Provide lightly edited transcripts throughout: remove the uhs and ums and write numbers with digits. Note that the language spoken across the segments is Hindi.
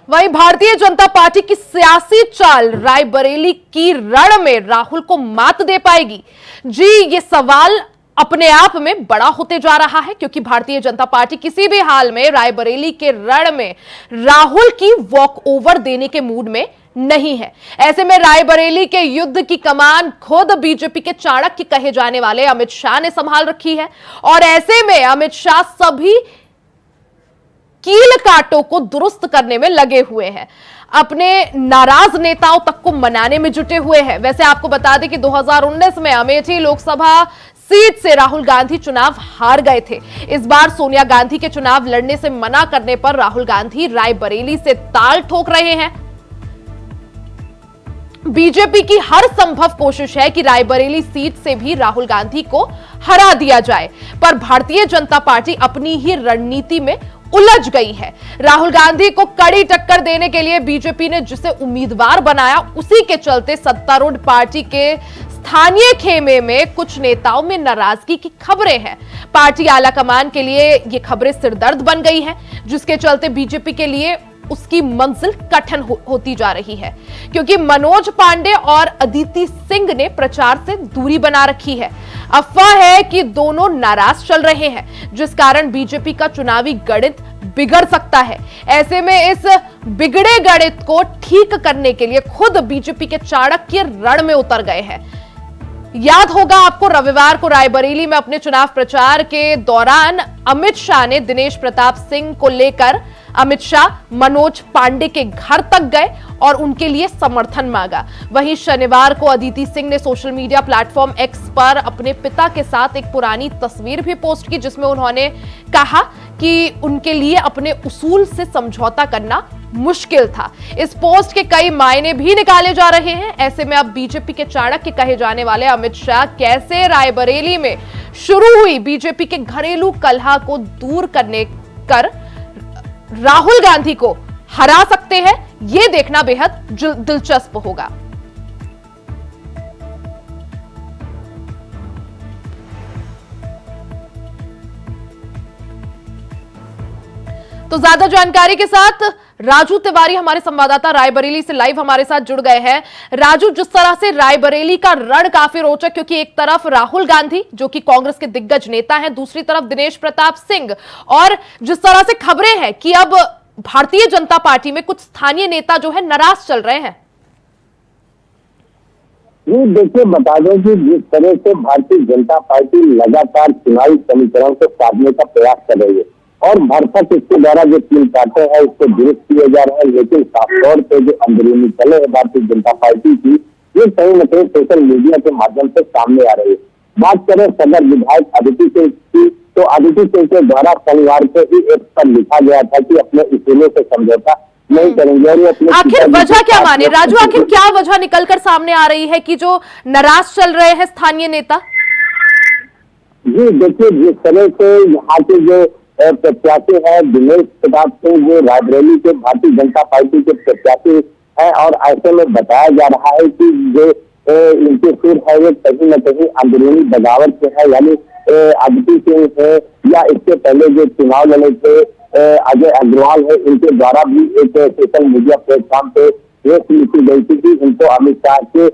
वहीं भारतीय जनता पार्टी की सियासी चाल रायबरेली की रण में राहुल को मात दे पाएगी? जी, ये सवाल अपने आप में बड़ा होते जा रहा है, क्योंकि भारतीय जनता पार्टी किसी भी हाल में रायबरेली के रण में राहुल की वॉक ओवर देने के मूड में नहीं है। ऐसे में रायबरेली के युद्ध की कमान खुद बीजेपी के चाणक्य कहे जाने वाले अमित शाह ने संभाल रखी है, और ऐसे में अमित शाह सभी कील कांटों को दुरुस्त करने में लगे हुए हैं, अपने नाराज नेताओं तक को मनाने में जुटे हुए हैं। वैसे आपको बता दें कि 2019 में अमेठी लोकसभा सीट से राहुल गांधी चुनाव हार गए थे। इस बार सोनिया गांधी के चुनाव लड़ने से मना करने पर राहुल गांधी रायबरेली से ताल ठोक रहे हैं। बीजेपी की हर संभव कोशिश है कि रायबरेली सीट से भी राहुल गांधी को हरा दिया जाए, पर भारतीय जनता पार्टी अपनी ही रणनीति में उलझ गई है। राहुल गांधी को कड़ी टक्कर देने के लिए बीजेपी ने जिसे उम्मीदवार बनाया, उसी के चलते सत्तारूढ़ पार्टी के स्थानीय खेमे में कुछ नेताओं में नाराजगी की खबरें हैं। पार्टी आलाकमान के लिए ये खबरें सिरदर्द बन गई हैं, जिसके चलते बीजेपी के लिए उसकी मंजिल कठिन होती जा रही है, क्योंकि मनोज पांडे और अदिति सिंह ने प्रचार से दूरी बना रखी है। अफवाह है कि दोनों नाराज चल रहे हैं, जिस कारण बीजेपी का चुनावी गणित बिगड़ सकता है। ऐसे में इस बिगड़े गणित को ठीक करने के लिए खुद बीजेपी के चाणक्य रण में उतर गए हैं। याद होगा आपको, रविवार को रायबरेली में अपने चुनाव प्रचार के दौरान अमित शाह ने दिनेश प्रताप सिंह को लेकर अमित शाह मनोज पांडे के घर तक गए और उनके लिए समर्थन मांगा। वहीं शनिवार को अदिति सिंह ने सोशल मीडिया प्लेटफॉर्म एक्स पर अपने पिता के साथ एक पुरानी तस्वीर भी पोस्ट की, जिसमें उन्होंने कहा कि उनके लिए अपने उसूल से समझौता करना मुश्किल था। इस पोस्ट के कई मायने भी निकाले जा रहे हैं। ऐसे में अब बीजेपी के चाणक्य कहे जाने वाले अमित शाह कैसे रायबरेली में शुरू हुई बीजेपी के घरेलू कलह को दूर करने कर राहुल गांधी को हरा सकते हैं, यह देखना बेहद दिलचस्प होगा। तो ज्यादा जानकारी के साथ राजू तिवारी हमारे संवाददाता रायबरेली से लाइव हमारे साथ जुड़ गए हैं। राजू, जिस तरह से रायबरेली का रण काफी रोचक, क्योंकि एक तरफ राहुल गांधी जो कि कांग्रेस के दिग्गज नेता हैं, दूसरी तरफ दिनेश प्रताप सिंह, और जिस तरह से खबरें हैं कि अब भारतीय जनता पार्टी में कुछ स्थानीय नेता जो है नाराज चल रहे हैं। जी देखिए, बता दें कि जिस तरह से भारतीय जनता पार्टी लगातार चुनावी समीकरण को साधने का प्रयास कर रही है और भरसक इसके द्वारा जो कील काटे हैं उसको दुरुस्त किए जा रहे हैं, लेकिन साफ तौर पे जो अंदरूनी चले है भारतीय जनता पार्टी की, ये कहीं न कहीं सोशल मीडिया के माध्यम से सामने आ रही है। बात करें सदर विधायक अदिति सिंह की, तो अदिति सिंह के द्वारा शनिवार को ही एक पर लिखा गया था कि अपने उसूलों से समझौता नहीं करेंगे। और आखिर वजह क्या माने राजू, आखिर क्या वजह निकलकर सामने आ रही है कि जो नाराज चल रहे हैं स्थानीय नेता? जी देखिए, जिस तरह से यहाँ के जो प्रत्याशी है दिनेश प्रताप सिंह, जो रायबरेली के भारतीय जनता पार्टी के प्रत्याशी है, और ऐसे में बताया जा रहा है कि जो इनके सुर है वो कहीं न कहीं अंदरूनी बगावत से है, यानी अदिति सिंह है या इसके पहले जो चुनाव लड़े थे अजय अग्रवाल है, इनके द्वारा भी एक सोशल मीडिया प्लेटफॉर्म पे रेस लिखी गई थी कि इनको अमित शाह के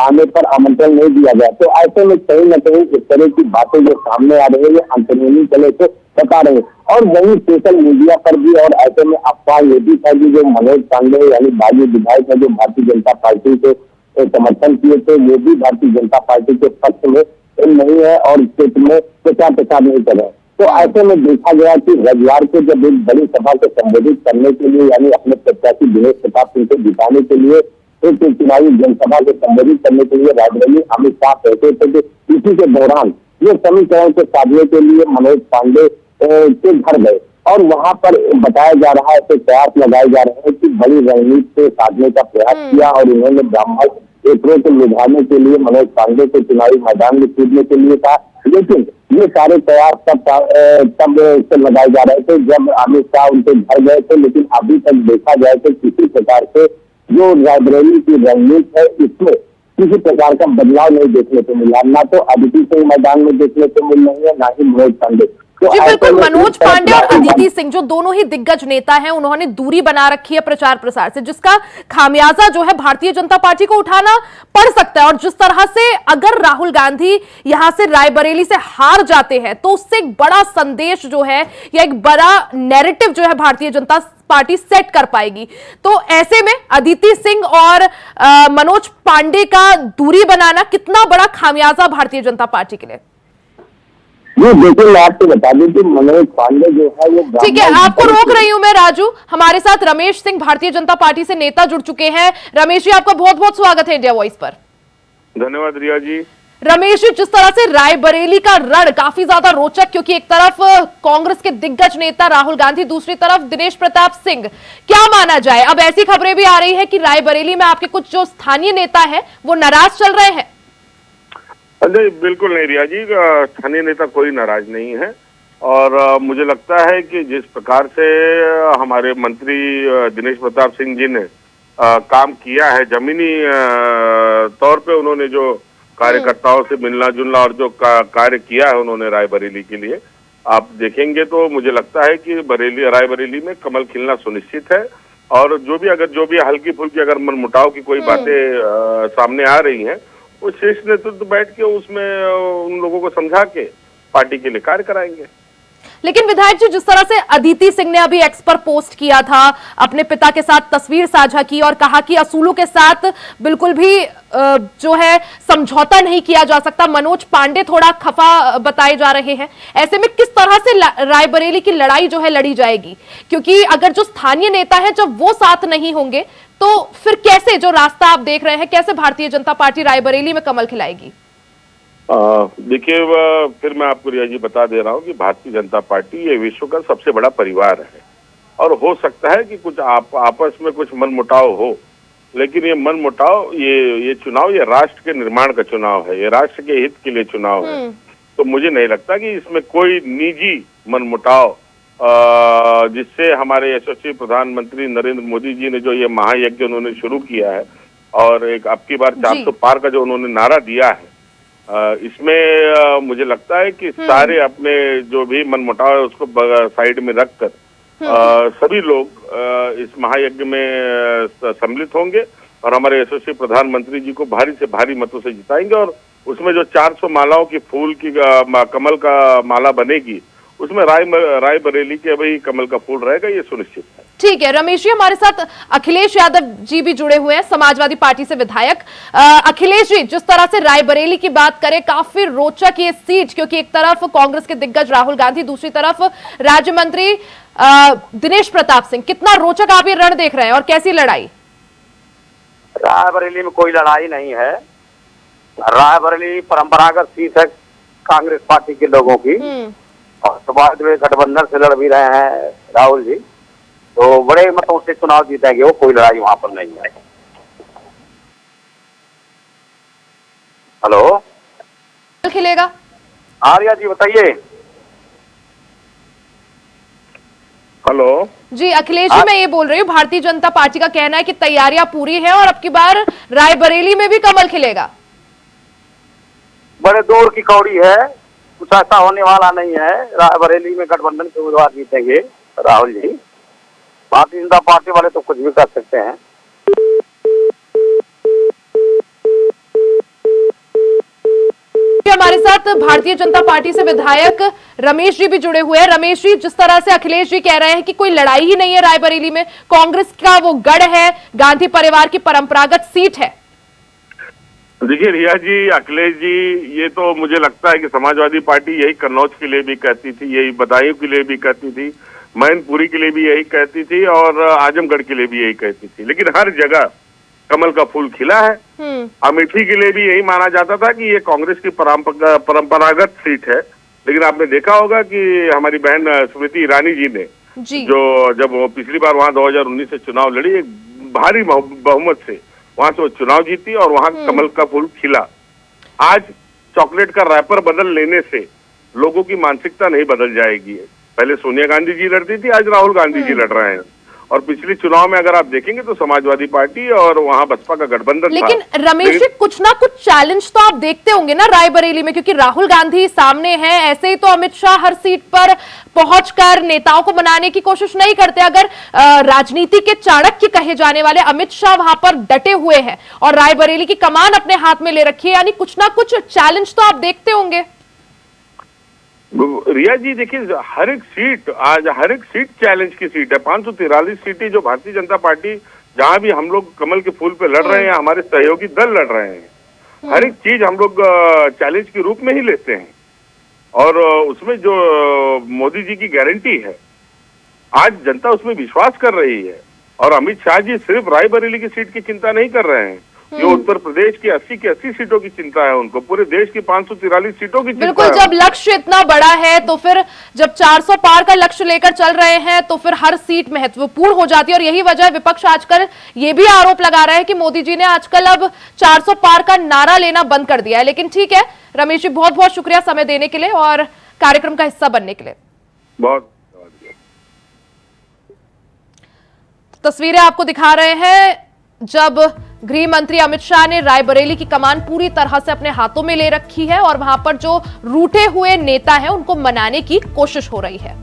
आने पर आमंत्रण नहीं दिया गया। तो ऐसे में कहीं न कहीं इस तरह की बातें जो सामने आ रही है अंतर्राष्ट्रीय चले से बता रहे हैं। और वही सोशल मीडिया पर भी, और ऐसे में अफवाह ये भी था कि जो मनोज पांडे यानी बागी विधायक है जो भारतीय जनता पार्टी के समर्थन किए थे, वो भी भारतीय जनता पार्टी के पक्ष में नहीं है और क्षेत्र में प्रचार प्रसार नहीं कर रहे। तो ऐसे में देखा गया कि रविवार को जब एक बड़ी सभा को संबोधित करने के लिए, यानी अपने प्रत्याशी दिनेश प्रताप सिंह को जिताने के लिए एक चुनावी जनसभा को संबोधित करने के लिए रायबरेली अमित शाह पहुंचे थे, तो इसी के दौरान ये समीकरण को साधने के लिए मनोज पांडे के घर गए और वहां पर बताया जा रहा है, तो प्रयास लगाए जा रहे हैं कि बड़ी रणनीति से साधने का प्रयास किया और उन्होंने ब्राह्मण एकरों को लुभाने के लिए मनोज पांडे को चुनावी मैदान में कूदने के लिए कहा। लेकिन ये सारे प्रयास तब से लगाए जा रहे थे जब अमित शाह उनके घर गए थे, लेकिन अभी तक देखा जाए तो किसी प्रकार से जो रायबरेली की रणनीति है इसमें किसी प्रकार का बदलाव नहीं देखने को मिला। ना तो अदिति सिंह मैदान में देखने को मिल रही है, ना ही मनोज पांडे। तो जी बिल्कुल, में मनोज एक तरफ पांडे और राहुल अदिति गांधी- सिंह जो दोनों ही दिग्गज नेता हैं, उन्होंने दूरी बना रखी है प्रचार प्रसार से, जिसका खामियाजा जो है भारतीय जनता पार्टी को उठाना पड़ सकता है। और जिस तरह से अगर राहुल गांधी यहां से रायबरेली से हार जाते हैं तो उससे एक बड़ा संदेश जो है या एक बड़ा नैरेटिव जो है भारतीय जनता पार्टी सेट कर पाएगी। तो ऐसे में अदिति सिंह और मनोज पांडे का दूरी बनाना कितना बड़ा खामियाजा भारतीय जनता पार्टी के लिए? जी देखिए, मैं आपको बता दूं कि मनोज पांडे जो है वो ठीक है, आपको रोक रही हूं मैं राजू। हमारे साथ रमेश सिंह भारतीय जनता पार्टी से नेता जुड़ चुके हैं। रमेश जी, आपका बहुत बहुत स्वागत है इंडिया वॉइस पर। धन्यवाद रिया जी। रमेश जी, जिस तरह से रायबरेली का रण काफी ज्यादा रोचक, क्योंकि एक तरफ कांग्रेस के दिग्गज नेता राहुल गांधी, दूसरी तरफ दिनेश प्रताप सिंह, क्या माना जाए? अब ऐसी खबरें भी आ रही है कि रायबरेली में आपके कुछ जो स्थानीय नेता है वो नाराज चल रहे हैं। नहीं, बिल्कुल नहीं रिया जी, स्थानीय नेता कोई नाराज नहीं है। और मुझे लगता है कि जिस प्रकार से हमारे मंत्री दिनेश प्रताप सिंह जी ने काम किया है, जमीनी तौर पे उन्होंने जो कार्यकर्ताओं से मिलना जुलना और जो कार्य किया है उन्होंने रायबरेली के लिए, आप देखेंगे तो मुझे लगता है कि रायबरेली में कमल खिलना सुनिश्चित है। और जो भी हल्की फुल्की अगर मनमुटाव की कोई बातें सामने आ रही हैं, वो शीर्ष नेतृत्व बैठ के उसमें उन लोगों को समझा के पार्टी के लिए कार्य कराएंगे। लेकिन विधायक जी, जिस तरह से अदिति सिंह ने अभी एक्स पर पोस्ट किया था, अपने पिता के साथ तस्वीर साझा की और कहा कि असूलों के साथ बिल्कुल भी जो है समझौता नहीं किया जा सकता, मनोज पांडे थोड़ा खफा बताए जा रहे हैं। ऐसे में किस तरह से रायबरेली की लड़ाई जो है लड़ी जाएगी? क्योंकि अगर जो स्थानीय नेता है जब वो साथ नहीं होंगे तो फिर कैसे, जो रास्ता आप देख रहे हैं, कैसे भारतीय जनता पार्टी रायबरेली में कमल खिलाएगी? देखिए, फिर मैं आपको रिया जी बता दे रहा हूँ कि भारतीय जनता पार्टी ये विश्व का सबसे बड़ा परिवार है। और हो सकता है कि कुछ आपस में कुछ मनमुटाव हो, लेकिन ये मनमुटाव, ये चुनाव, ये राष्ट्र के निर्माण का चुनाव है, ये राष्ट्र के हित के लिए चुनाव है। तो मुझे नहीं लगता कि इसमें कोई निजी मनमुटाव, जिससे हमारे यशस्वी प्रधानमंत्री नरेंद्र मोदी जी ने जो ये महायज्ञ उन्होंने शुरू किया है और एक अब की बार 400 पार का जो उन्होंने नारा दिया है, इसमें मुझे लगता है कि सारे अपने जो भी मनमुटाव है उसको साइड में रखकर सभी लोग इस महायज्ञ में सम्मिलित होंगे और हमारे यशस्वी प्रधानमंत्री जी को भारी से भारी मतों से जिताएंगे। और उसमें जो 400 मालाओं की फूल की कमल का माला बनेगी, उसमें रायबरेली के भाई कमल का फूल रहेगा, ये सुनिश्चित है। ठीक है रमेश जी, हमारे साथ अखिलेश यादव जी भी जुड़े हुए हैं, समाजवादी पार्टी से विधायक। अखिलेश जी, जिस तरह से रायबरेली की बात करें, काफी रोचक ये सीट, क्योंकि एक तरफ कांग्रेस के दिग्गज राहुल गांधी, दूसरी तरफ राज्य मंत्री दिनेश प्रताप सिंह, कितना रोचक आप ये रण देख रहे हैं और कैसी लड़ाई? रायबरेली में कोई लड़ाई नहीं है। रायबरेली परंपरागत सीट है कांग्रेस पार्टी के लोगों की, और तो बाद में गठबंधन से लड़ भी रहे हैं राहुल जी, तो बड़े मतों से चुनाव जीतेंगे वो, कोई लड़ाई वहां पर नहीं है। हेलो, खिलेगा? आर्या जी बताइए। हेलो जी अखिलेश जी, मैं ये बोल रही हूँ, भारतीय जनता पार्टी का कहना है कि तैयारियां पूरी हैं और अब की बार रायबरेली में भी कमल खिलेगा। बड़े दूर की कौड़ी है, कुछ ऐसा होने वाला नहीं है। रायबरेली में गठबंधन के उम्मीदवार जीतेंगे राहुल जी। भारतीय जनता पार्टी वाले तो कुछ भी कर सकते हैं। हमारे साथ भारतीय जनता पार्टी से विधायक रमेश जी भी जुड़े हुए हैं। रमेश जी, जिस तरह से अखिलेश जी कह रहे हैं कि कोई लड़ाई ही नहीं है रायबरेली में, कांग्रेस का वो गढ़ है, गांधी परिवार की परंपरागत सीट है। देखिए रिया जी, अखिलेश जी, ये तो मुझे लगता है कि समाजवादी पार्टी यही कन्नौज के लिए भी कहती थी, यही बदायूं के लिए भी कहती थी, मैनपुरी के लिए भी यही कहती थी और आजमगढ़ के लिए भी यही कहती थी। लेकिन हर जगह कमल का फूल खिला है। अमेठी के लिए भी यही माना जाता था कि ये कांग्रेस की परंपरागत सीट है। लेकिन आपने देखा होगा कि हमारी बहन स्मृति ईरानी जी ने जो जब वो पिछली बार वहां 2019 से चुनाव लड़ी, एक भारी बहुमत से वहां से वो चुनाव जीती और वहां कमल का फूल खिला। आज चॉकलेट का रैपर बदल लेने से लोगों की मानसिकता नहीं बदल जाएगी। पहले सोनिया गांधी जी लड़ती थी, आज राहुल गांधी जी लड़ रहे हैं। और पिछले चुनाव में अगर आप देखेंगे तो समाजवादी पार्टी और वहां बसपा का गठबंधन लेकिन था। रमेश जी, कुछ ना कुछ चैलेंज तो आप देखते होंगे ना रायबरेली में, क्योंकि राहुल गांधी सामने हैं। ऐसे ही तो अमित शाह हर सीट पर पहुंचकर नेताओं को मनाने की कोशिश नहीं करते। अगर राजनीति के चाणक्य कहे जाने वाले अमित शाह वहां पर डटे हुए हैं और रायबरेली की कमान अपने हाथ में ले रखी है, यानी कुछ ना कुछ चैलेंज तो आप देखते होंगे। रिया जी देखिए, हर एक सीट चैलेंज की सीट है। 543 सीटें जो भारतीय जनता पार्टी, जहां भी हम लोग कमल के फूल पे लड़ रहे हैं, हमारे सहयोगी दल लड़ रहे हैं, हर एक चीज हम लोग चैलेंज के रूप में ही लेते हैं। और उसमें जो मोदी जी की गारंटी है, आज जनता उसमें विश्वास कर रही है। और अमित शाह जी सिर्फ रायबरेली की सीट की चिंता नहीं कर रहे हैं, ये उत्तर प्रदेश की 80 की 80 सीटों की चिंता है उनको, पूरे देश की 543 सीटों की चिंता है। बिल्कुल, जब लक्ष्य इतना बड़ा है तो फिर जब 400 पार का लक्ष्य लेकर चल रहे हैं तो फिर हर सीट महत्वपूर्ण हो जाती है। और यही वजह है, विपक्ष आजकल ये भी आरोप लगा रहा है कि मोदी जी ने आजकल अब 400 पार का नारा लेना बंद कर दिया है। लेकिन ठीक है रमेश जी, बहुत बहुत शुक्रिया समय देने के लिए और कार्यक्रम का हिस्सा बनने के लिए। बहुत तस्वीरें आपको दिखा रहे हैं जब गृह मंत्री अमित शाह ने रायबरेली की कमान पूरी तरह से अपने हाथों में ले रखी है और वहां पर जो रूठे हुए नेता हैं उनको मनाने की कोशिश हो रही है।